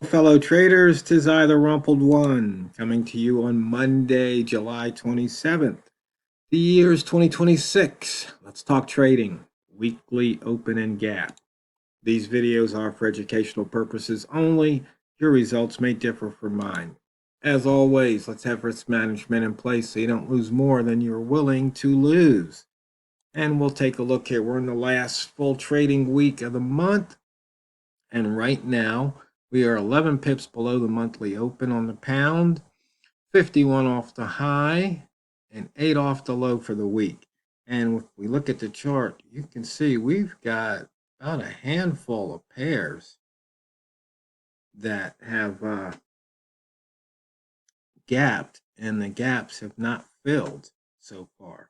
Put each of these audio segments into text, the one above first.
Fellow traders, 'tis I, TheRumpledOne, coming to you on Monday, July 27th. The year is 2026. Let's talk trading, weekly open and gap. These videos are for educational purposes only. Your results may differ from mine. As always, let's have risk management in place so you don't lose more than you're willing to lose. And we'll take a look here. We're in the last full trading week of the month. And right now, we are 11 pips below the monthly open on the pound, 51 off the high, and 8 off the low for the week. And if we look at the chart, you can see we've got about a handful of pairs that have gapped, and the gaps have not filled so far.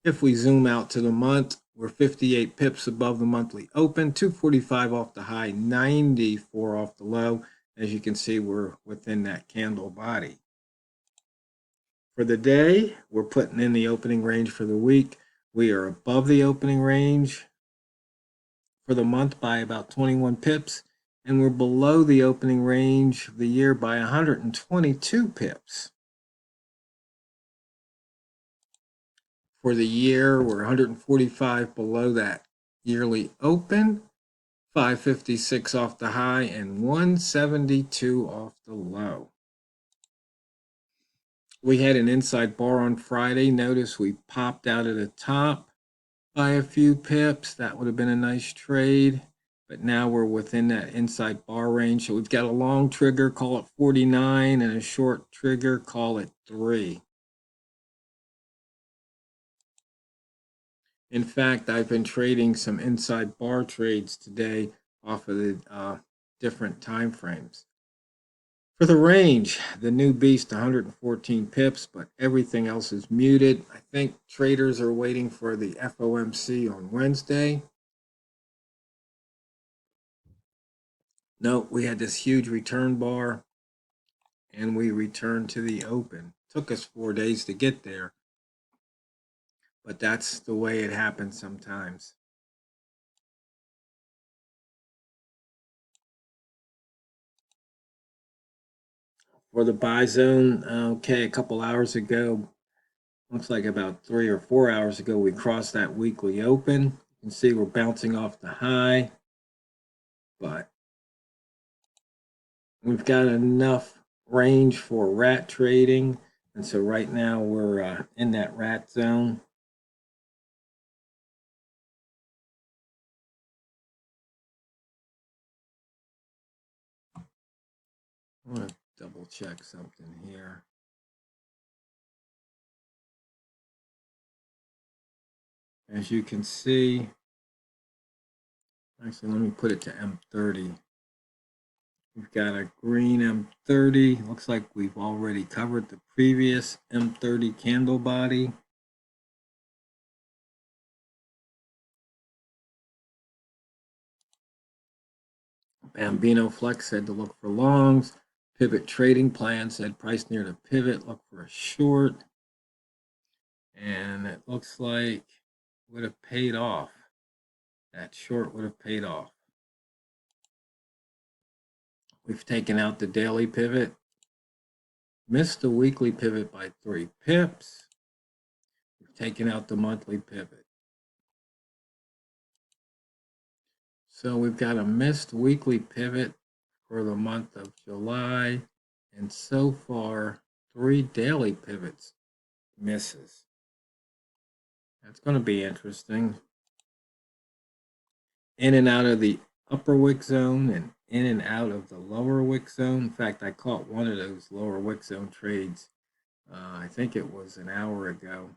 If we zoom out to the month, we're 58 pips above the monthly open, 245 off the high, 94 off the low. As you can see, we're within that candle body. For the day, we're putting in the opening range for the week. We are above the opening range for the month by about 21 pips, and we're below the opening range of the year by 122 pips. For the year, we're 145 below that yearly open, 556 off the high, and 172 off the low. We had an inside bar on Friday. Notice we popped out at the top by a few pips. That would have been a nice trade. But now we're within that inside bar range. So we've got a long trigger, call it 49, and a short trigger, call it 3. In fact, I've been trading some inside bar trades today off of the different time frames. For the range, the new beast 114 pips, but everything else is muted. I think traders are waiting for the FOMC on Wednesday. No, we had this huge return bar, and we returned to the open. Took us 4 days to get there, but that's the way it happens sometimes. For the buy zone, okay, a couple hours ago, looks like about 3 or 4 hours ago, we crossed that weekly open. You can see we're bouncing off the high, but we've got enough range for rat trading, and so right now we're in that rat zone. I want to double check something here. As you can see, actually let me put it to M30. We've got a green M30. Looks like we've already covered the previous M30 candle body. Bambino Flex said to look for longs. Pivot Trading Plan said price near the pivot, look for a short. And it looks like it would have paid off. That short would have paid off. We've taken out the daily pivot. Missed the weekly pivot by 3 pips. We've taken out the monthly pivot. So we've got a missed weekly pivot for the month of July, and so far 3 daily pivots misses. That's going to be interesting. In and out of the upper wick zone and in and out of the lower wick zone. In fact, I caught one of those lower wick zone trades. I think it was an hour ago.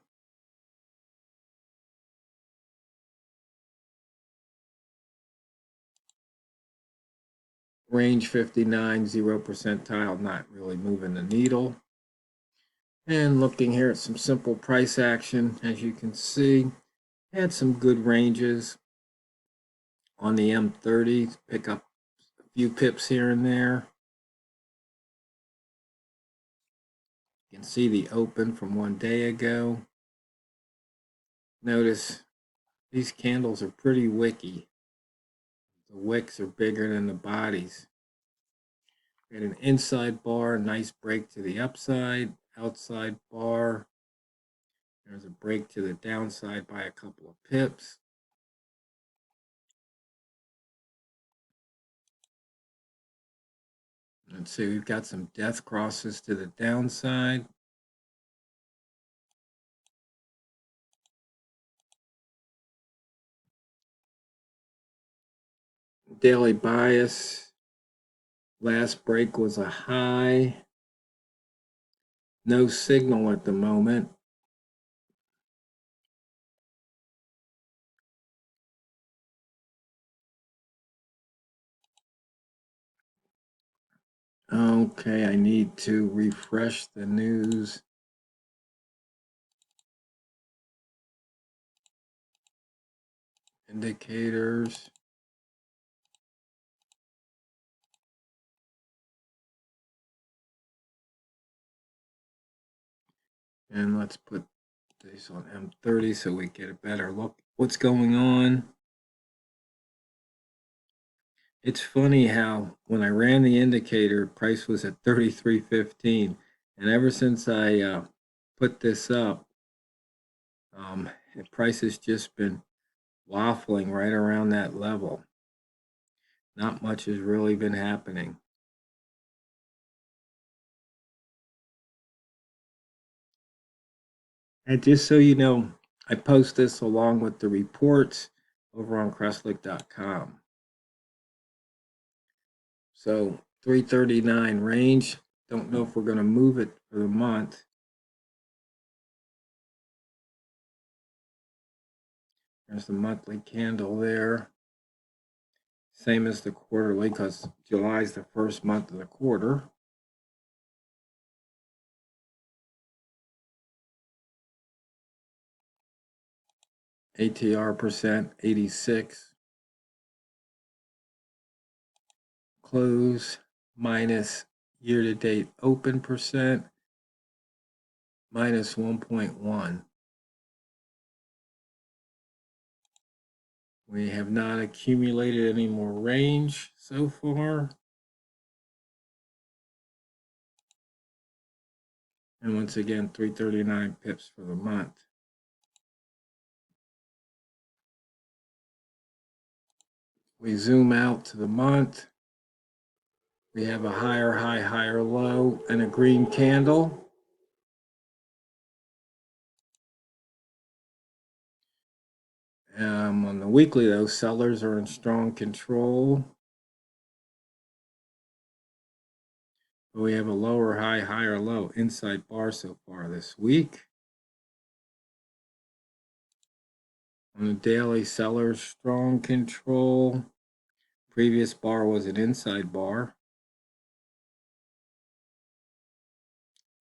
Range 59, 0 percentile, not really moving the needle. And looking here at some simple price action, as you can see, had some good ranges on the M30, pick up a few pips here and there. You can see the open from 1 day ago. Notice these candles are pretty wicky. The wicks are bigger than the bodies. We had an inside bar, nice break to the upside, outside bar. There's a break to the downside by a couple of pips. Let's see, we've got some death crosses to the downside. Daily bias. Last break was a high. No signal at the moment. Okay, I need to refresh the news. Indicators. And let's put this on M30 so we get a better look what's going on. It's funny how when I ran the indicator, price was at 33.15, and ever since I put this up, the price has just been waffling right around that level. Not much has really been happening. And just so you know, I post this along with the reports over on Crestlick.com. So 339 range. Don't know if we're going to move it for the month. There's the monthly candle there. Same as the quarterly because July is the first month of the quarter. ATR percent 86. Close minus year-to-date open percent minus 1.1. We have not accumulated any more range so far. And once again, 339 pips for the month. We zoom out to the month. We have a higher high, higher low, and a green candle. On the weekly, though, sellers are in strong control. But we have a lower high, higher low inside bar so far this week. On the daily, sellers strong control. Previous bar was an inside bar.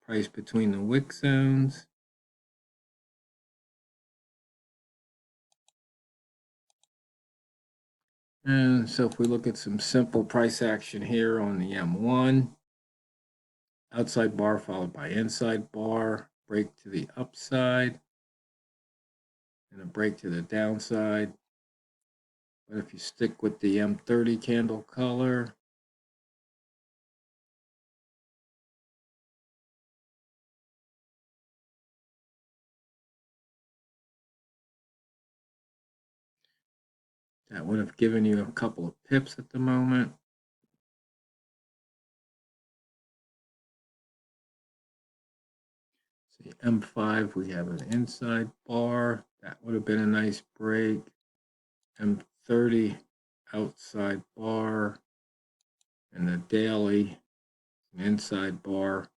Price between the wick zones. And so if we look at some simple price action here on the M1, outside bar followed by inside bar, break to the upside, and a break to the downside. But if you stick with the M30 candle color, that would have given you a couple of pips at the moment. See, M5, we have an inside bar. That would have been a nice break. M30, outside bar. And the daily, an inside bar.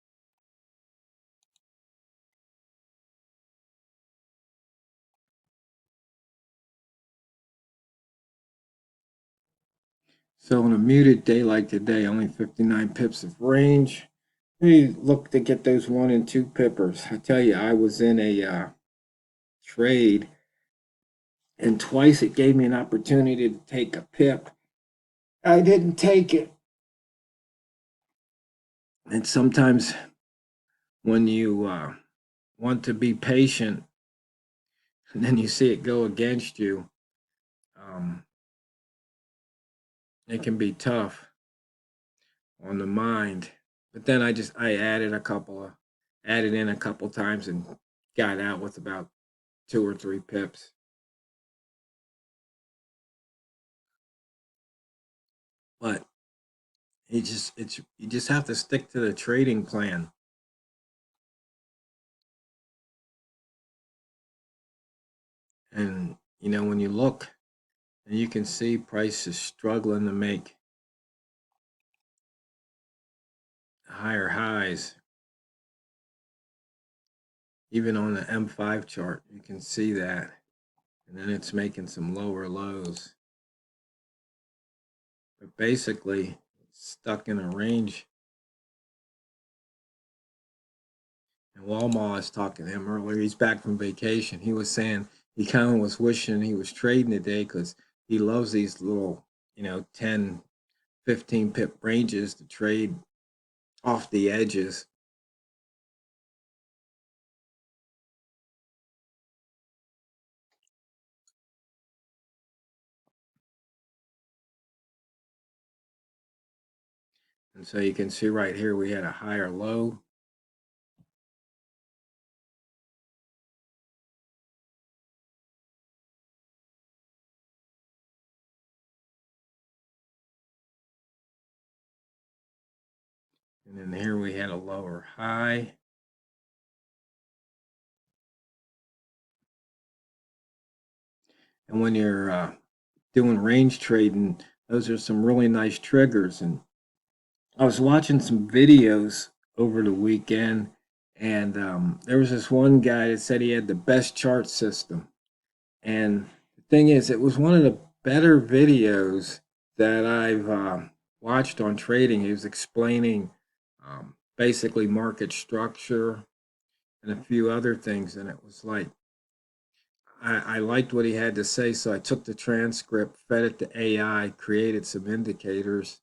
So on a muted day like today, only 59 pips of range. We look to get those 1 and 2 pippers. I tell you, I was in a trade, and twice it gave me an opportunity to take a pip. I didn't take it. And sometimes when you want to be patient, and then you see it go against you, it can be tough. on the mind. But then I added in a couple times and got out with about 2 or 3 pips. But you just have to stick to the trading plan. And when you look and you can see price is struggling to make higher highs. Even on the M5 chart, you can see that. And then it's making some lower lows. But basically, it's stuck in a range. And Walmart was talking to him earlier. He's back from vacation. He was saying he kind of was wishing he was trading today because he loves these little, 10, 15 pip ranges to trade off the edges. And so you can see right here we had a higher low. And then here we had a lower high. And when you're doing range trading, those are some really nice triggers. And I was watching some videos over the weekend, and there was this one guy that said he had the best chart system. And the thing is, it was one of the better videos that I've watched on trading. He was explaining basically market structure and a few other things, and it was like I liked what he had to say, so I took the transcript, fed it to AI, created some indicators.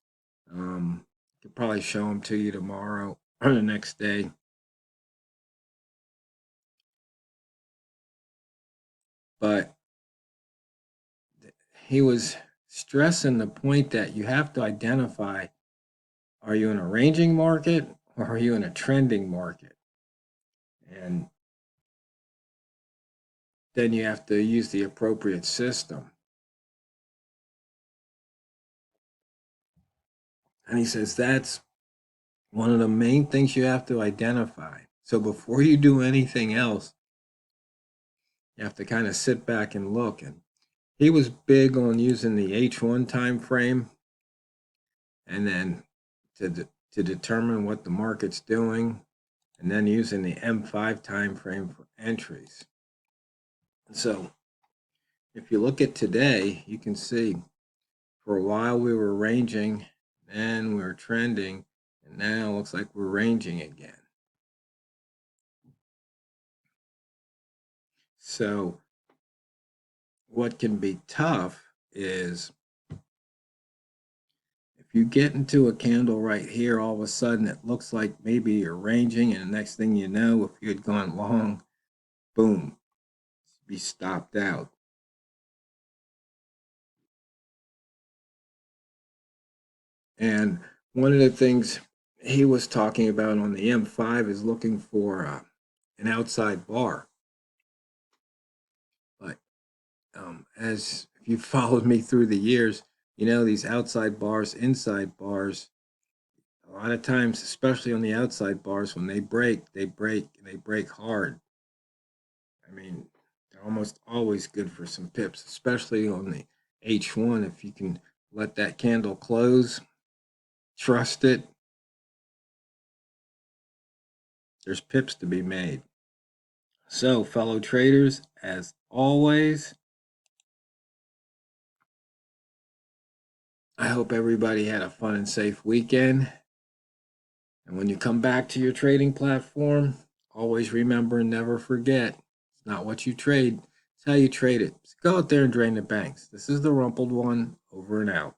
Could probably show them to you tomorrow or the next day. But he was stressing the point that you have to identify, are you in a ranging market or are you in a trending market? And then you have to use the appropriate system. And he says that's one of the main things you have to identify. So before you do anything else, you have to kind of sit back and look. And he was big on using the H1 time frame, and then to determine what the market's doing, and then using the M5 time frame for entries. So if you look at today, you can see for a while we were ranging, then we were trending, and now it looks like we're ranging again. So what can be tough is if you get into a candle right here, all of a sudden it looks like maybe you're ranging, and the next thing you know, if you had gone long, boom, be stopped out. And one of the things he was talking about on the M5 is looking for an outside bar. But as if you followed me through the years, these outside bars, inside bars, a lot of times, especially on the outside bars, when they break, and they break hard. I mean, they're almost always good for some pips, especially on the H1. If you can let that candle close, trust it, there's pips to be made. So, fellow traders, as always, I hope everybody had a fun and safe weekend. And when you come back to your trading platform, always remember and never forget, it's not what you trade, it's how you trade it. So go out there and drain the banks. This is the Rumpled One, over and out.